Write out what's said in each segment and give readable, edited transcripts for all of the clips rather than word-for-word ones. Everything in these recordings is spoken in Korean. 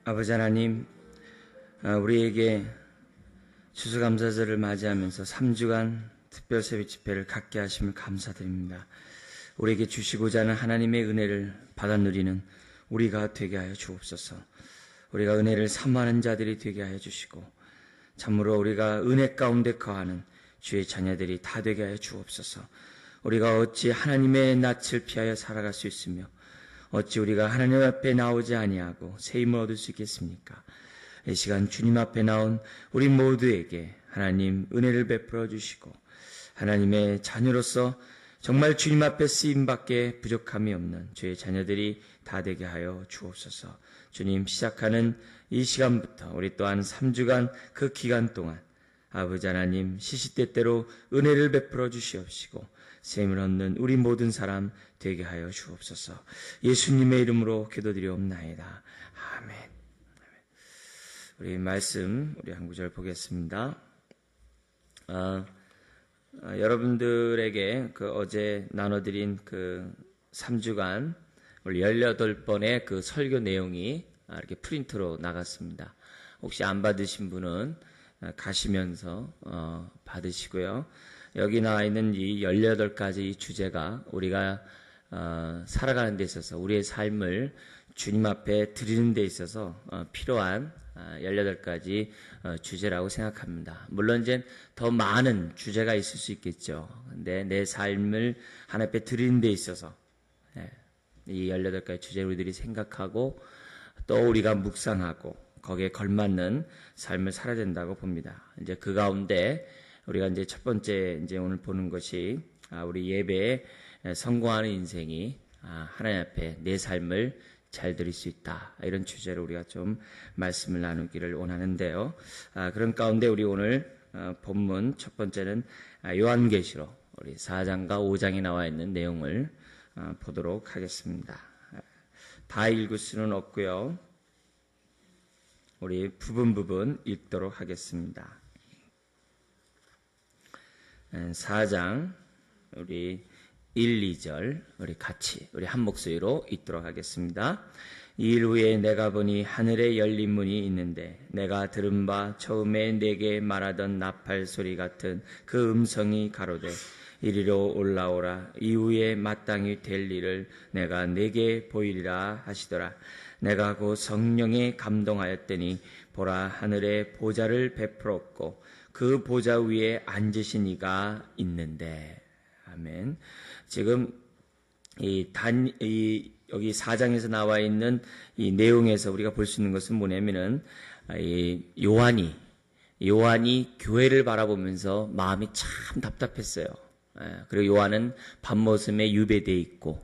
아버지 하나님, 우리에게 추수감사절을 맞이하면서 3주간 특별 새벽 집회를 갖게 하심을 감사드립니다. 우리에게 주시고자 하는 하나님의 은혜를 받아 누리는 우리가 되게 하여 주옵소서. 우리가 은혜를 사모하는 자들이 되게 하여 주시고, 참으로 우리가 은혜 가운데 거하는 주의 자녀들이 다 되게 하여 주옵소서. 우리가 어찌 하나님의 낯을 피하여 살아갈 수 있으며 어찌 우리가 하나님 앞에 나오지 아니하고 새 힘을 얻을 수 있겠습니까? 이 시간 주님 앞에 나온 우리 모두에게 하나님 은혜를 베풀어 주시고, 하나님의 자녀로서 정말 주님 앞에 쓰임밖에 부족함이 없는 주의 자녀들이 다 되게 하여 주옵소서. 주님, 시작하는 이 시간부터 우리 또한 3주간 그 기간 동안 아버지 하나님 시시때때로 은혜를 베풀어 주시옵시고 셈을 얻는 우리 모든 사람 되게 하여 주옵소서. 예수님의 이름으로 기도드리옵나이다. 아멘. 우리 말씀, 우리 한 구절 보겠습니다. 여러분들에게 어제 나눠드린 3주간 우리 18번의 설교 내용이 이렇게 프린트로 나갔습니다. 혹시 안 받으신 분은 가시면서 받으시고요. 여기 나와 있는 이 18가지 이 주제가 우리가 살아가는 데 있어서 우리의 삶을 주님 앞에 드리는 데 있어서 필요한 18가지 주제라고 생각합니다. 물론 이제 더 많은 주제가 있을 수 있겠죠. 근데 내 삶을 하나님 앞에 드리는 데 있어서 이 18가지 주제를 우리들이 생각하고 또 우리가 묵상하고 거기에 걸맞는 삶을 살아야 된다고 봅니다. 이제 그 가운데 우리가 이제 첫 번째 이제 오늘 보는 것이 우리 예배에 성공하는 인생이 하나님 앞에 내 삶을 잘 드릴 수 있다. 이런 주제로 우리가 좀 말씀을 나누기를 원하는데요. 그런 가운데 우리 오늘 본문 첫 번째는 요한계시록 우리 4장과 5장에 나와 있는 내용을 보도록 하겠습니다. 다 읽을 수는 없고요. 우리 부분 읽도록 하겠습니다. 4장 우리 1, 2절 우리 한 목소리로 읽도록 하겠습니다. 이일 후에 내가 보니 하늘에 열린 문이 있는데 내가 들은 바 처음에 내게 말하던 나팔 소리 같은 그 음성이 가로되 이리로 올라오라. 이후에 마땅히 될 일을 내가 내게 보이리라 하시더라. 내가 곧 성령에 감동하였더니 보라, 하늘에 보좌를 베풀었고 그 보좌 위에 앉으신 이가 있는데. 아멘. 지금 여기 4장에서 나와 있는 이 내용에서 우리가 볼 수 있는 것은 뭐냐면은 요한이 교회를 바라보면서 마음이 참 답답했어요. 그리고 요한은 밤모섬에 유배되어 있고,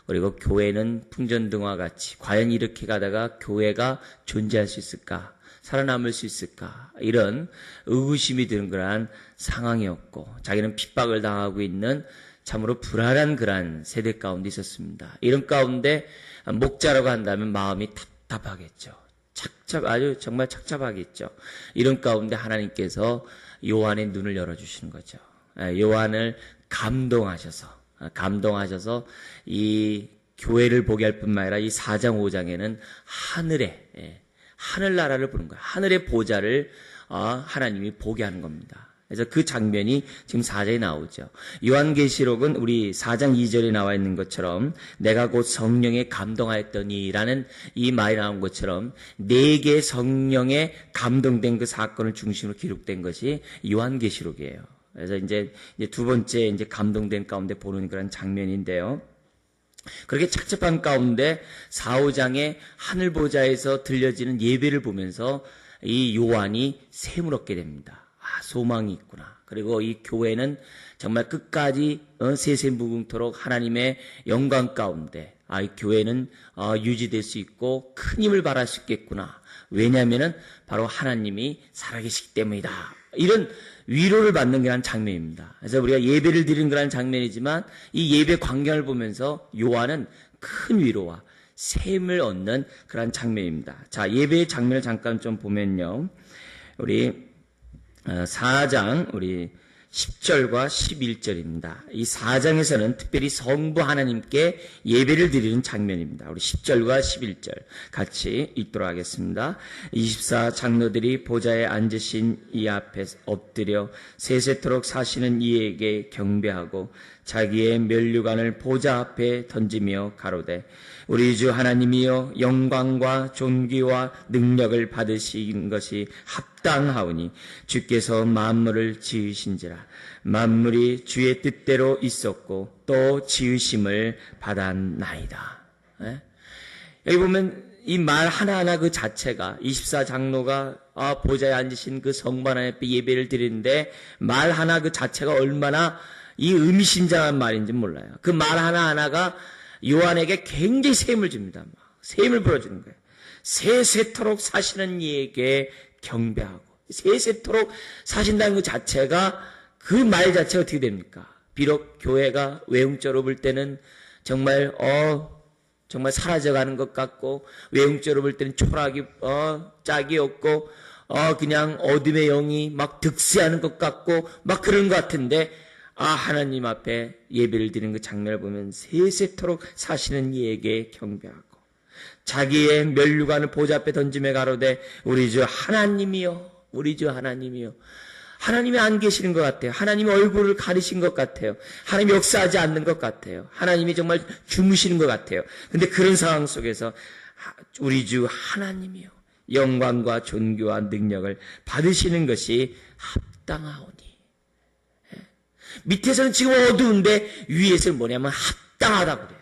그리고 교회는 풍전등화 같이 과연 이렇게 가다가 교회가 존재할 수 있을까? 살아남을 수 있을까? 이런 의구심이 드는 그러한 상황이었고, 자기는 핍박을 당하고 있는 참으로 불안한 그러한 세대 가운데 있었습니다. 이런 가운데 목자라고 한다면 마음이 답답하겠죠. 아주 정말 착잡하겠죠. 이런 가운데 하나님께서 요한의 눈을 열어주시는 거죠. 요한을 감동하셔서 이 교회를 보게 할 뿐만 아니라 이 4장 5장에는 하늘나라를 보는 거예요. 하늘의 보좌를 하나님이 보게 하는 겁니다. 그래서 그 장면이 지금 4장에 나오죠. 요한계시록은 우리 4장 2절에 나와 있는 것처럼 내가 곧 성령에 감동하였더니라는 이 말이 나온 것처럼 4개의 성령에 감동된 그 사건을 중심으로 기록된 것이 요한계시록이에요. 그래서 이제 두 번째 이제 감동된 가운데 보는 그런 장면인데요. 그렇게 착잡한 가운데 4, 5장의 하늘 보좌에서 들려지는 예배를 보면서 이 요한이 샘을 얻게 됩니다. 소망이 있구나. 그리고 이 교회는 정말 끝까지 세세무궁토록 하나님의 영광 가운데 이 교회는 유지될 수 있고 큰 힘을 발할 수 있겠구나. 왜냐하면은 바로 하나님이 살아계시기 때문이다. 이런 위로를 받는 그런 장면입니다. 그래서 우리가 예배를 드리는 그런 장면이지만 이 예배 광경을 보면서 요한은 큰 위로와 샘을 얻는 그런 장면입니다. 자, 예배의 장면을 잠깐 좀 보면요. 우리 4장 우리 10절과 11절입니다. 이 4장에서는 특별히 성부 하나님께 예배를 드리는 장면입니다. 우리 10절과 11절 같이 읽도록 하겠습니다. 24 장로들이 보좌에 앉으신 이 앞에 엎드려 세세토록 사시는 이에게 경배하고 자기의 면류관을 보좌 앞에 던지며 가로되 우리 주 하나님이여 영광과 존귀와 능력을 받으신 것이 합당하오니 주께서 만물을 지으신지라 만물이 주의 뜻대로 있었고 또 지으심을 받았나이다. 여기 보면 이 말 하나하나 그 자체가 24장로가 보좌에 앉으신 그 성부 하나님 앞에 예배를 드리는데 말 하나 그 자체가 얼마나 이 의미심장한 말인지 몰라요. 그 말 하나하나가 요한에게 굉장히 세임을 줍니다. 세임을 불어주는 거예요. 세세토록 사시는 이에게 경배하고 세세토록 사신다는 그 자체가 그 말 자체가 어떻게 됩니까? 비록 교회가 외형적으로 볼 때는 정말 사라져가는 것 같고 외형적으로 볼 때는 초락이 짝이 없고 그냥 어둠의 영이 막 득세하는 것 같고 막 그런 것 같은데 하나님 앞에 예배를 드리는 그 장면을 보면 세세토록 사시는 이에게 경배하고 자기의 면류관을 보좌 앞에 던지며 가로되 우리 주 하나님이여 우리 주 하나님이여 하나님이 안 계시는 것 같아요. 하나님이 얼굴을 가리신 것 같아요. 하나님이 역사하지 않는 것 같아요. 하나님이 정말 주무시는 것 같아요. 근데 그런 상황 속에서 우리 주 하나님이여 영광과 존귀와 능력을 받으시는 것이 합당하오니 밑에서는 지금 어두운데 위에서는 뭐냐면 합당하다고 그래요.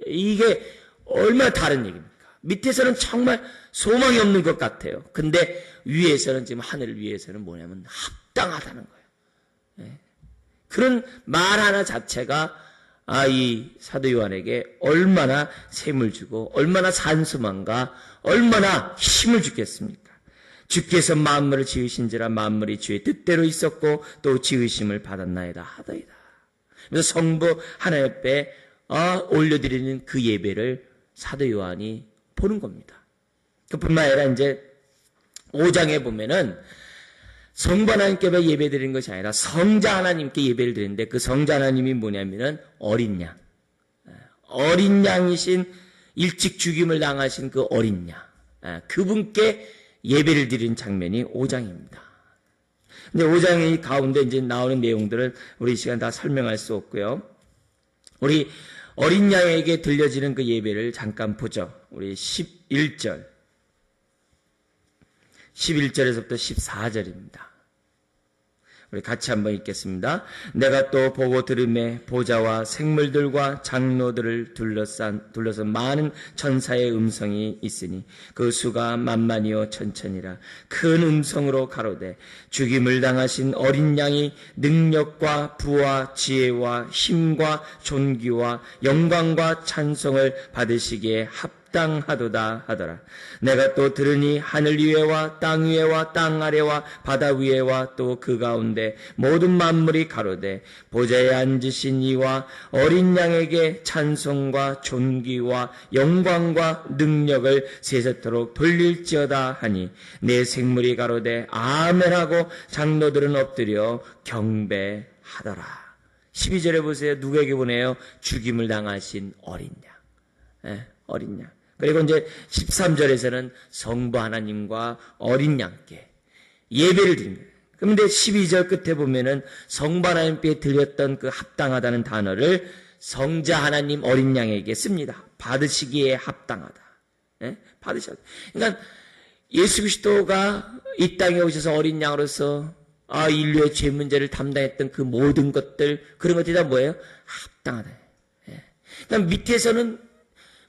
이게 얼마나 다른 얘기입니까? 밑에서는 정말 소망이 없는 것 같아요. 근데 위에서는 지금 하늘 위에서는 뭐냐면 합당하다는 거예요. 그런 말 하나 자체가 이 사도 요한에게 얼마나 셈을 주고 얼마나 산소망과 얼마나 힘을 주겠습니까? 주께서 만물을 지으신지라 만물이 주의 뜻대로 있었고 또 지으심을 받았나이다 하더이다. 그래서 성부 하나님 앞에 올려드리는 그 예배를 사도 요한이 보는 겁니다. 그뿐만 아니라 이제 5장에 보면은 성부 하나님께 예배 드리는 것이 아니라 성자 하나님께 예배를 드리는데 그 성자 하나님이 뭐냐면은 어린 양. 어린 양이신 일찍 죽임을 당하신 그 어린 양. 그분께 예배를 드리는 장면이 5장입니다. 근데 5장의 가운데 이제 나오는 내용들을 우리 이 시간 다 설명할 수 없고요. 우리 어린 양에게 들려지는 그 예배를 잠깐 보죠. 우리 11절에서부터 14절입니다. 우리 같이 한번 읽겠습니다. 내가 또 보고 들음에 보좌와 생물들과 장로들을 둘러싼 많은 천사의 음성이 있으니 그 수가 만만이요 천천이라 큰 음성으로 가로되 죽임을 당하신 어린 양이 능력과 부와 지혜와 힘과 존귀와 영광과 찬송을 받으시기에 합당하도다 하더라. 내가 또 들으니 하늘 위에와 땅 위에와 땅 아래와 바다 위에와 또 그 가운데 모든 만물이 가로되 보좌에 앉으신 이와 어린 양에게 찬송과 존귀와 영광과 능력을 세세토록 돌릴지어다 하니 내 생물이 가로되 아멘하고 장로들은 엎드려 경배하더라. 12절에 보세요. 누구에게 보내요? 죽임을 당하신 어린 양. 어린 양. 그리고 이제 13절에서는 성부 하나님과 어린 양께 예배를 드립니다. 그런데 12절 끝에 보면은 성부 하나님께 드렸던 그 합당하다는 단어를 성자 하나님 어린 양에게 씁니다. 받으시기에 합당하다. 받으셔야. 그러니까 예수 그리스도가 이 땅에 오셔서 어린 양으로서 인류의 죄 문제를 담당했던 그 모든 것들 그런 것들이 다 뭐예요? 합당하다. 그러니까 밑에서는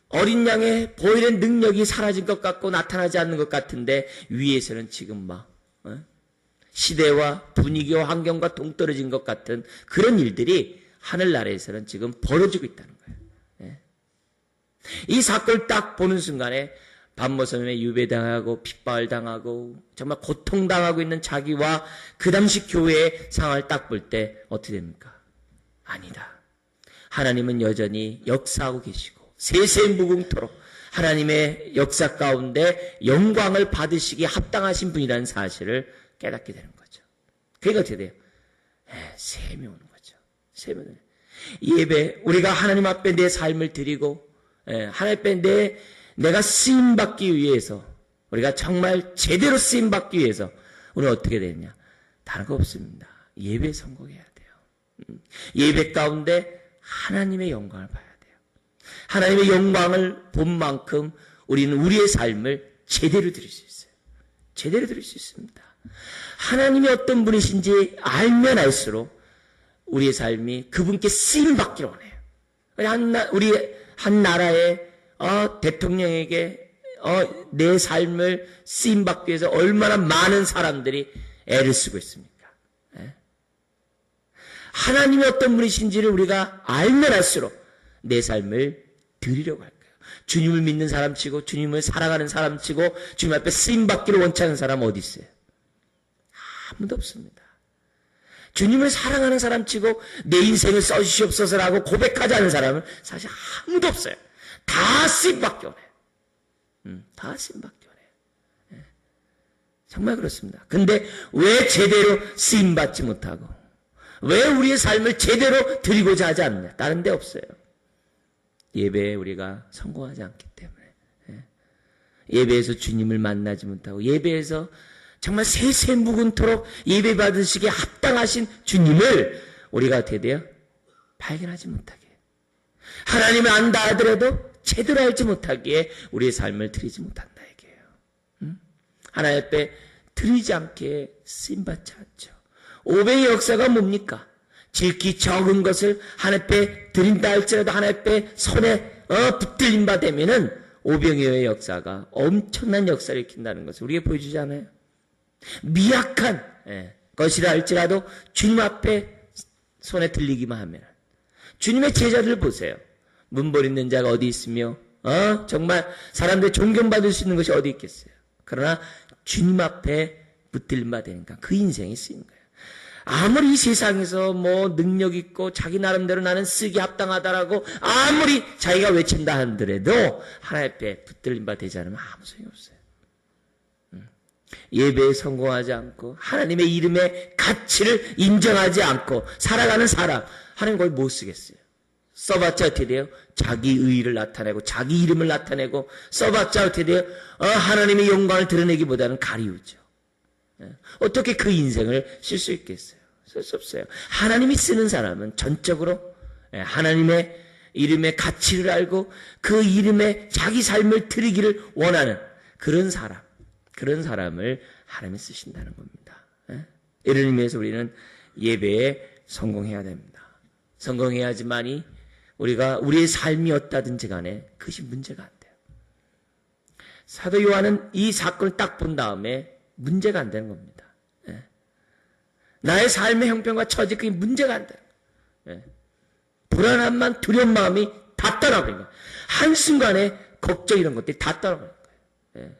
어린 양의 보이는 능력이 사라진 것 같고 나타나지 않는 것 같은데 위에서는 지금 막 시대와 분위기와 환경과 동떨어진 것 같은 그런 일들이 하늘나라에서는 지금 벌어지고 있다는 거예요. 이 사건을 딱 보는 순간에 반모섬에 유배당하고 핍박당하고 정말 고통당하고 있는 자기와 그 당시 교회의 상황을 딱 볼 때 어떻게 됩니까? 아니다. 하나님은 여전히 역사하고 계시고 세세무궁토록 하나님의 역사 가운데 영광을 받으시기에 합당하신 분이라는 사실을 깨닫게 되는 거죠. 그게 어떻게 돼요? 셈이 오는 거죠. 셈이 오는 예배, 우리가 하나님 앞에 내 삶을 드리고 하나님 앞에 내가 쓰임받기 위해서, 우리가 정말 제대로 쓰임받기 위해서 우리는 어떻게 되느냐? 다른 거 없습니다. 예배에 성공해야 돼요. 예배 가운데 하나님의 영광을 봐야 돼요. 하나님의 영광을 본 만큼 우리는 우리의 삶을 제대로 드릴 수 있어요. 제대로 드릴 수 있습니다. 하나님이 어떤 분이신지 알면 알수록 우리의 삶이 그분께 쓰임받기를 원해요. 우리 한 나라의 대통령에게 내 삶을 쓰임받기 위해서 얼마나 많은 사람들이 애를 쓰고 있습니까? 하나님이 어떤 분이신지를 우리가 알면 알수록 내 삶을 드리려고 할 거예요. 주님을 믿는 사람 치고, 주님을 사랑하는 사람 치고, 주님 앞에 쓰임받기를 원치 않는 사람 어디 있어요? 아무도 없습니다. 주님을 사랑하는 사람 치고 내 인생을 써주시옵소서라고 고백하지 않은 사람은 사실 아무도 없어요. 다 쓰임받기 원해요. 다 쓰임받기 원해요. 정말 그렇습니다. 근데 왜 제대로 쓰임받지 못하고, 왜 우리의 삶을 제대로 드리고자 하지 않느냐? 다른 데 없어요. 예배에 우리가 성공하지 않기 때문에. 예배에서 주님을 만나지 못하고, 예배에서 정말 세세 묵은토록 예배 받으시기에 합당하신 주님을 우리가 어떻게 돼요? 발견하지 못하게. 하나님을 안다 하더라도 제대로 알지 못하기에 우리의 삶을 드리지 못한다 이게요. 하나님 앞에 드리지 않게 쓰임받지 않죠. 오병의 역사가 뭡니까? 지극히 적은 것을 하나님 앞에 드린다 할지라도 하나님 앞에 손에 붙들린 바 되면은 오병이어의 역사가 엄청난 역사를 일으킨다는 것을 우리에게 보여주지 않아요? 미약한 것이라 할지라도 주님 앞에 손에 들리기만 하면, 주님의 제자들 보세요. 문벌 있는 자가 어디 있으며 정말 사람들이 존경받을 수 있는 것이 어디 있겠어요? 그러나 주님 앞에 붙들린 바 되니까 그 인생이 쓰인 거예요. 아무리 이 세상에서 능력 있고 자기 나름대로 나는 쓰기 합당하다라고 아무리 자기가 외친다 하더라도 하나님 앞에 붙들린 바 되지 않으면 아무 소용이 없어요. 예배에 성공하지 않고 하나님의 이름의 가치를 인정하지 않고 살아가는 사람, 하나님 거기 못 쓰겠어요. 써봤자 어떻게 돼요? 자기 의의를 나타내고 자기 이름을 나타내고, 써봤자 어떻게 돼요? 하나님의 영광을 드러내기보다는 가리우죠. 어떻게 그 인생을 쓸 수 있겠어요? 쓸 수 없어요. 하나님이 쓰는 사람은 전적으로 하나님의 이름의 가치를 알고 그 이름에 자기 삶을 드리기를 원하는 그런 사람을 하나님이 쓰신다는 겁니다. 이런 의미에서 우리는 예배에 성공해야 됩니다. 성공해야지만이 우리가 우리의 삶이 어떠든지 간에 그것이 문제가 안 돼요. 사도 요한은 이 사건을 딱 본 다음에 문제가 안 되는 겁니다. 나의 삶의 형편과 처지, 그게 문제가 안 돼요. 불안함만, 두려운 마음이 다 떠나버린 거예요. 한순간에 걱정 이런 것들이 다 떠나버린 거예요.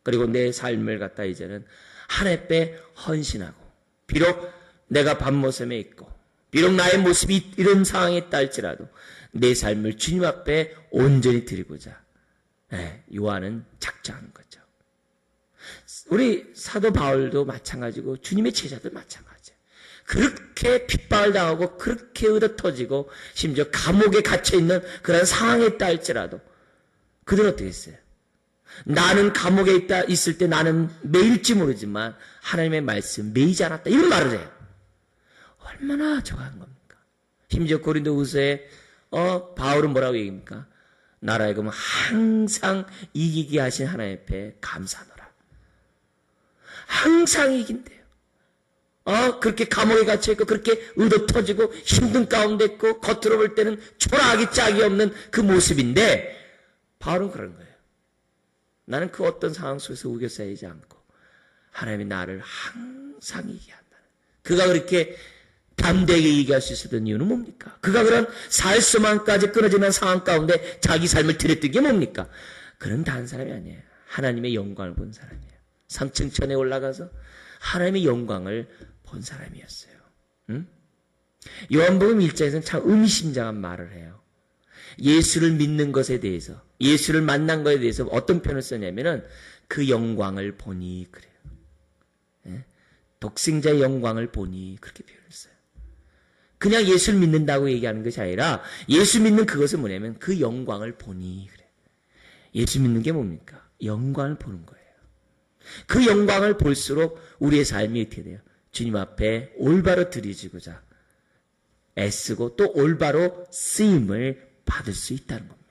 그리고 내 삶을 갖다 이제는 하나님 앞에 헌신하고, 비록 내가 밤모섬에 있고 비록 나의 모습이 이런 상황에 있다 할지라도 내 삶을 주님 앞에 온전히 드리고자 요한은 작정하는 거죠. 우리 사도 바울도 마찬가지고 주님의 제자들 마찬가지예요. 그렇게 핍박을 당하고 그렇게 의도터지고 심지어 감옥에 갇혀있는 그런 상황에 있다 할지라도 그들은 어떻게 했어요? 나는 감옥에 있을 때 나는 매일지 모르지만 하나님의 말씀 매이지 않았다, 이런 말을 해요. 얼마나 저한 겁니까? 심지어 고린도후서에 바울은 뭐라고 얘기합니까? 나라에게는 항상 이기게 하신 하나님 앞에 감사하노라. 항상 이긴대요. 그렇게 감옥에 갇혀있고 그렇게 의도 터지고 힘든 가운데 있고 겉으로 볼 때는 초라하기 짝이 없는 그 모습인데 바울은 그런 거예요. 나는 그 어떤 상황 속에서 우겨싸이지 않고 하나님이 나를 항상 이기게 한다는. 그가 그렇게 담대하게 얘기할 수 있었던 이유는 뭡니까? 그가 그런 살수만까지 끊어지는 상황 가운데 자기 삶을 드렸던 게 뭡니까? 그런 다른 사람이 아니에요. 하나님의 영광을 본 사람이에요. 삼층천에 올라가서 하나님의 영광을 본 사람이었어요. 요한복음 1장에서는 참 의미심장한 말을 해요. 예수를 믿는 것에 대해서, 예수를 만난 것에 대해서 어떤 표현을 쓰냐면은 그 영광을 보니 그래요. 독생자의 영광을 보니 그렇게 표현했어요. 그냥 예수를 믿는다고 얘기하는 것이 아니라 예수 믿는 그것은 뭐냐면 그 영광을 보니 그래. 예수 믿는 게 뭡니까? 영광을 보는 거예요. 그 영광을 볼수록 우리의 삶이 어떻게 돼요? 주님 앞에 올바로 드려지고자 애쓰고 또 올바로 쓰임을 받을 수 있다는 겁니다.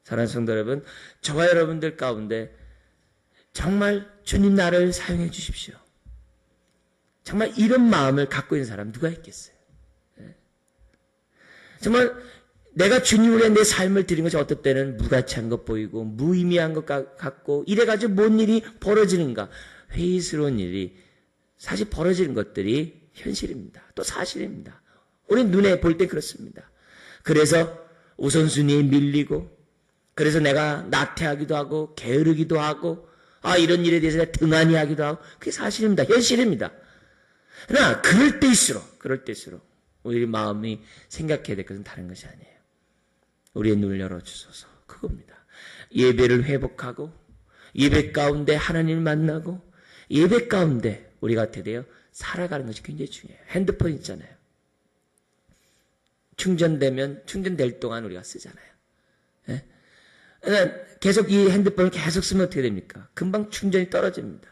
사랑하는 성도 여러분, 저와 여러분들 가운데 정말 주님 나를 사용해 주십시오. 정말 이런 마음을 갖고 있는 사람 누가 있겠어요? 정말 내가 주님을 위해 내 삶을 드린 것이 어떨 때는 무가치한 것 보이고 무의미한 것 같고 이래가지고 뭔 일이 벌어지는가 회의스러운 일이 사실 벌어지는 것들이 현실입니다. 또 사실입니다. 우리 눈에 볼 때 그렇습니다. 그래서 우선순위에 밀리고 그래서 내가 나태하기도 하고 게으르기도 하고 이런 일에 대해서 내가 등한히 하기도 하고 그게 사실입니다. 현실입니다. 그러나 그럴 때일수록 우리 마음이 생각해야 될 것은 다른 것이 아니에요. 우리의 눈을 열어주소서. 그겁니다. 예배를 회복하고 예배 가운데 하나님을 만나고 예배 가운데 우리가 어떻게 돼요? 살아가는 것이 굉장히 중요해요. 핸드폰 있잖아요. 충전될 동안 우리가 쓰잖아요. 예? 그러니까 계속 이 핸드폰을 계속 쓰면 어떻게 됩니까? 금방 충전이 떨어집니다.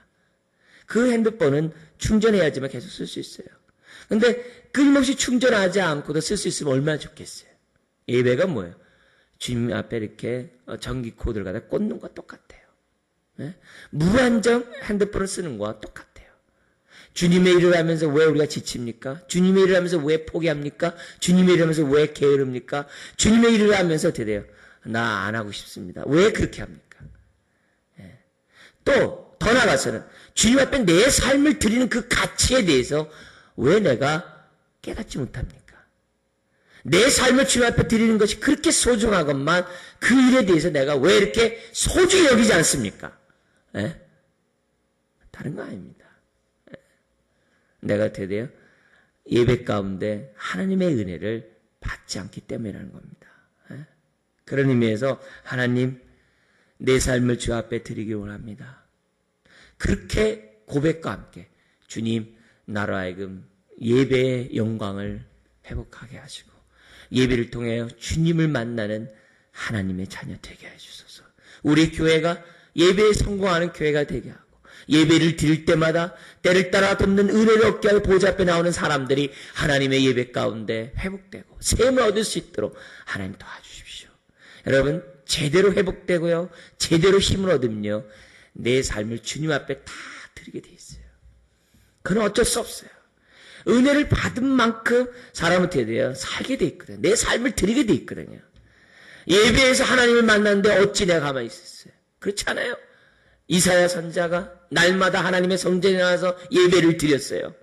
그 핸드폰은 충전해야지만 계속 쓸 수 있어요. 근데 끊임없이 충전하지 않고도 쓸 수 있으면 얼마나 좋겠어요. 예배가 뭐예요? 주님 앞에 이렇게 전기 코드를 갖다 꽂는 것과 똑같아요. 네? 무한정 핸드폰을 쓰는 것과 똑같아요. 주님의 일을 하면서 왜 우리가 지칩니까? 주님의 일을 하면서 왜 포기합니까? 주님의 일을 하면서 왜 게으릅니까? 주님의 일을 하면서 어떻게 돼요? 나 안 하고 싶습니다. 왜 그렇게 합니까? 네. 또 더 나아가서는 주님 앞에 내 삶을 드리는 그 가치에 대해서 왜 내가 깨닫지 못합니까? 내 삶을 주님 앞에 드리는 것이 그렇게 소중하건만 그 일에 대해서 내가 왜 이렇게 소중히 여기지 않습니까? 에? 다른 거 아닙니다. 내가 어떻게 돼요? 예배 가운데 하나님의 은혜를 받지 않기 때문이라는 겁니다. 에? 그런 의미에서 하나님 내 삶을 주 앞에 드리기 원합니다. 그렇게 고백과 함께 주님 나로 하여금 예배의 영광을 회복하게 하시고 예배를 통해 주님을 만나는 하나님의 자녀 되게 해주소서. 우리 교회가 예배에 성공하는 교회가 되게 하고 예배를 드릴 때마다 때를 따라 돕는 은혜를 얻게 하고 보좌 앞에 나오는 사람들이 하나님의 예배 가운데 회복되고 샘을 얻을 수 있도록 하나님 도와주십시오. 여러분 제대로 회복되고요. 제대로 힘을 얻으면요. 내 삶을 주님 앞에 다 드리게 돼 있어요. 그건 어쩔 수 없어요. 은혜를 받은 만큼 사람은 어떻게 돼요? 살게 돼 있거든요. 내 삶을 드리게 돼 있거든요. 예배에서 하나님을 만났는데 어찌 내가 가만히 있었어요? 그렇지 않아요? 이사야 선지자가 날마다 하나님의 성전에 나와서 예배를 드렸어요.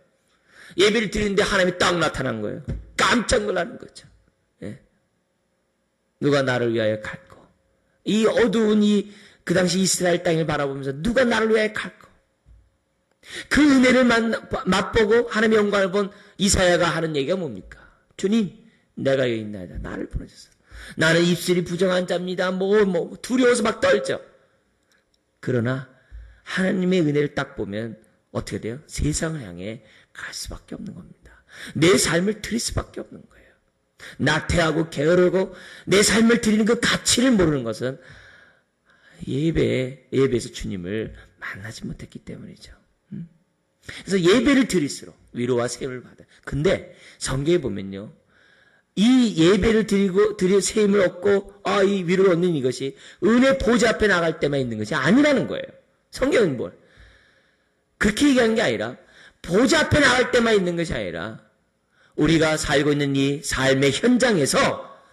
예배를 드리는데 하나님이 딱 나타난 거예요. 깜짝 놀라는 거죠. 예. 누가 나를 위하여 갈고 이 어두운 그 당시 이스라엘 땅을 바라보면서 누가 나를 위하여 갈고 그 은혜를 맛보고 하나님의 영광을 본 이사야가 하는 얘기가 뭡니까? 주님 내가 여기 있나이다. 나를 보내주소서. 나는 입술이 부정한 자입니다. 두려워서 막 떨죠. 그러나 하나님의 은혜를 딱 보면 어떻게 돼요? 세상을 향해 갈 수밖에 없는 겁니다. 내 삶을 드릴 수밖에 없는 거예요. 나태하고 게으르고 내 삶을 드리는 그 가치를 모르는 것은 예배에서 주님을 만나지 못했기 때문이죠. 그래서 예배를 드릴수록 위로와 세임을 받아요. 근데 성경에 보면요. 이 예배를 드릴 세임을 얻고 이 위로를 얻는 이것이 은혜 보좌 앞에 나갈 때만 있는 것이 아니라는 거예요. 성경은 뭘? 그렇게 얘기하는 게 아니라 보좌 앞에 나갈 때만 있는 것이 아니라 우리가 살고 있는 이 삶의 현장에서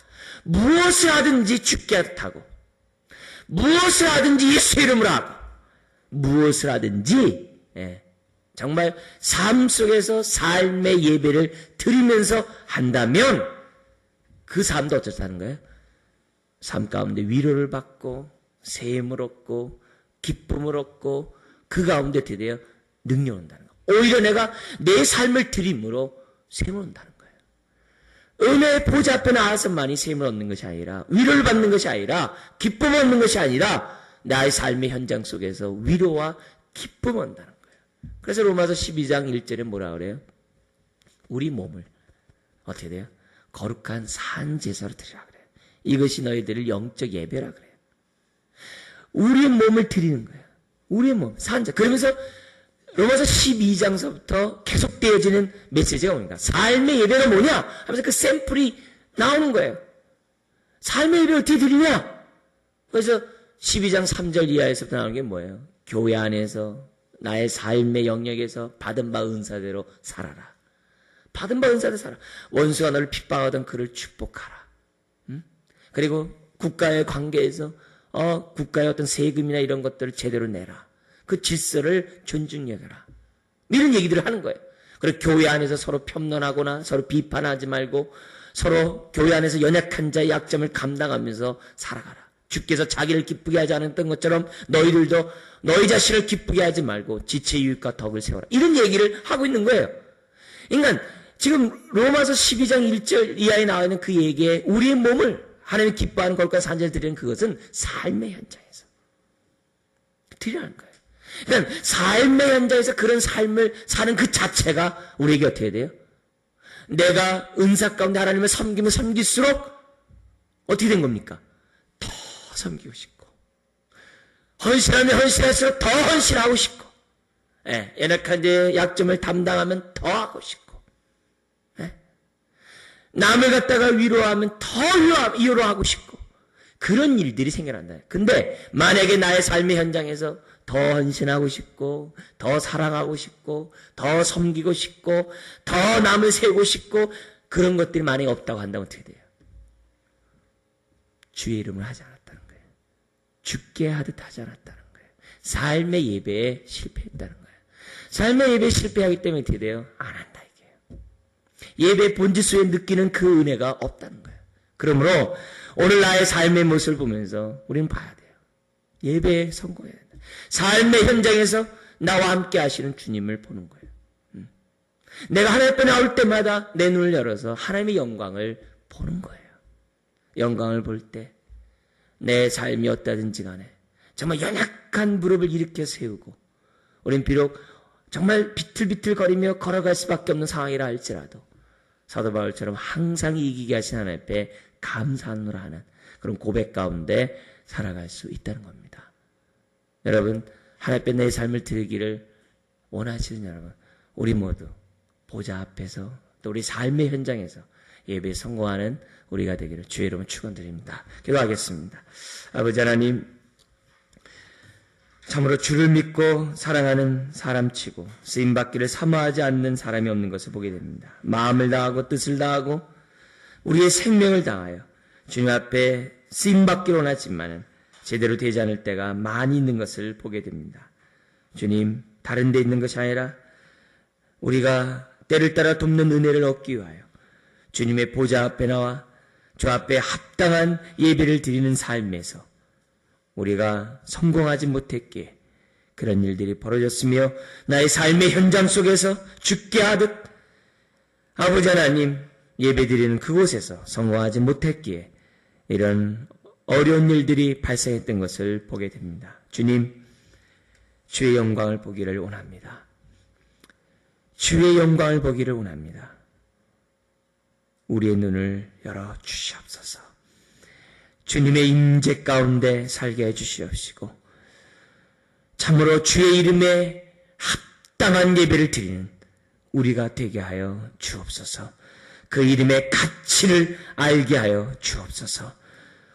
무엇을 하든지 죽게 하고 무엇을 하든지 예수의 이름으로 하고 무엇을 하든지 정말 삶 속에서 삶의 예배를 드리면서 한다면 그 삶도 어떻다는 거예요? 삶 가운데 위로를 받고 세임을 얻고 기쁨을 얻고 그 가운데 어떻게 돼요? 능력을 얻는다는 거예요. 오히려 내가 내 삶을 드림으로 세임을 얻는다는 거예요. 은혜의 보좌 앞에 나와서만이 세임을 얻는 것이 아니라 위로를 받는 것이 아니라 기쁨을 얻는 것이 아니라 나의 삶의 현장 속에서 위로와 기쁨을 얻는다는 거예요. 그래서 로마서 12장 1절에 뭐라 그래요? 우리 몸을 어떻게 돼요? 거룩한 산제사로 드리라 그래요. 이것이 너희들을 영적 예배라 그래요. 우리의 몸을 드리는 거예요. 우리의 몸, 산제. 그러면서 로마서 12장서부터 계속되어지는 메시지가 뭡니까? 삶의 예배가 뭐냐? 하면서 그 샘플이 나오는 거예요. 삶의 예배 어떻게 드리냐? 그래서 12장 3절 이하에서부터 나오는 게 뭐예요? 교회 안에서 나의 삶의 영역에서 받은 바 은사대로 살아라. 받은 바 은사대로 살아. 원수가 너를 핍박하던 그를 축복하라. 그리고 국가의 관계에서 국가의 어떤 세금이나 이런 것들을 제대로 내라. 그 질서를 존중 여겨라. 이런 얘기들을 하는 거예요. 그리고 교회 안에서 서로 편론하거나 서로 비판하지 말고 서로 교회 안에서 연약한 자의 약점을 감당하면서 살아가라. 주께서 자기를 기쁘게 하지 않았던 것처럼 너희들도 너희 자신을 기쁘게 하지 말고 지체 유익과 덕을 세워라. 이런 얘기를 하고 있는 거예요. 그러니까 지금 로마서 12장 1절 이하에 나와 있는 그 얘기에 우리의 몸을 하나님이 기뻐하는 것과 산제를 드리는 그것은 삶의 현장에서 드리라는 거예요. 그러니까 삶의 현장에서 그런 삶을 사는 그 자체가 우리에게 어떻게 돼요? 내가 은사 가운데 하나님을 섬기면 섬길수록 어떻게 된 겁니까? 더 섬기고 싶고 헌신하면 헌신할수록 더 헌신하고 싶고 연약한 자의 약점을 담당하면 더 하고 싶고 남을 갖다가 위로하면 더 위로하고 싶고 그런 일들이 생겨난다. 근데 만약에 나의 삶의 현장에서 더 헌신하고 싶고 더 사랑하고 싶고 더 섬기고 싶고 더 남을 세우고 싶고 그런 것들이 만약에 없다고 한다면 어떻게 돼요? 주의 이름을 하지 않았다는 거예요. 죽게 하듯 하지 않았다는 거예요. 삶의 예배에 실패했다는 거예요. 삶의 예배에 실패하기 때문에 어떻게 돼요? 안 한다 이게요. 예배의 본질 속에 느끼는 그 은혜가 없다는 거예요. 그러므로 오늘 나의 삶의 모습을 보면서 우리는 봐야 돼요. 예배에 성공해야 된다. 삶의 현장에서 나와 함께 하시는 주님을 보는 거예요. 내가 하나님 앞에 나올 때마다 내 눈을 열어서 하나님의 영광을 보는 거예요. 영광을 볼 때 내 삶이 어떠든지 간에 정말 연약한 무릎을 일으켜 세우고 우린 비록 정말 비틀비틀거리며 걸어갈 수밖에 없는 상황이라 할지라도 사도 바울처럼 항상 이기게 하신 하나님 앞에 감사함으로 하는 그런 고백 가운데 살아갈 수 있다는 겁니다. 여러분 하나님 앞에 내 삶을 드리기를 원하시는 여러분 우리 모두 보좌 앞에서 또 우리 삶의 현장에서 예배에 성공하는 우리가 되기를 주의 이름으로 축원드립니다. 기도하겠습니다. 아버지 하나님 참으로 주를 믿고 사랑하는 사람치고 쓰임받기를 사모하지 않는 사람이 없는 것을 보게 됩니다. 마음을 다하고 뜻을 다하고 우리의 생명을 다하여 주님 앞에 쓰임받기를 원하지만은 제대로 되지 않을 때가 많이 있는 것을 보게 됩니다. 주님 다른 데 있는 것이 아니라 우리가 때를 따라 돕는 은혜를 얻기 위하여 주님의 보좌 앞에 나와 주 앞에 합당한 예배를 드리는 삶에서 우리가 성공하지 못했기에 그런 일들이 벌어졌으며 나의 삶의 현장 속에서 죽게 하듯 아버지 하나님 예배드리는 그곳에서 성공하지 못했기에 이런 어려운 일들이 발생했던 것을 보게 됩니다. 주님, 주의 영광을 보기를 원합니다. 주의 영광을 보기를 원합니다. 우리의 눈을 열어 주시옵소서. 주님의 임재 가운데 살게 해주시옵시고 참으로 주의 이름에 합당한 예배를 드리는 우리가 되게 하여 주옵소서. 그 이름의 가치를 알게 하여 주옵소서.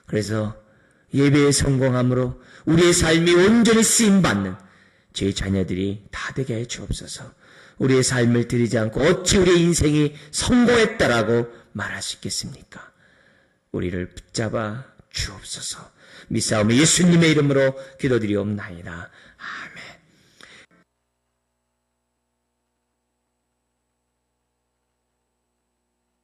그래서 예배에 성공함으로 우리의 삶이 온전히 쓰임받는 저희 자녀들이 다 되게 해 주옵소서. 우리의 삶을 드리지 않고 어찌 우리의 인생이 성공했다라고 말할 수 있겠습니까? 우리를 붙잡아 주옵소서. 믿사오며 예수님의 이름으로 기도드리옵나이다. 아멘.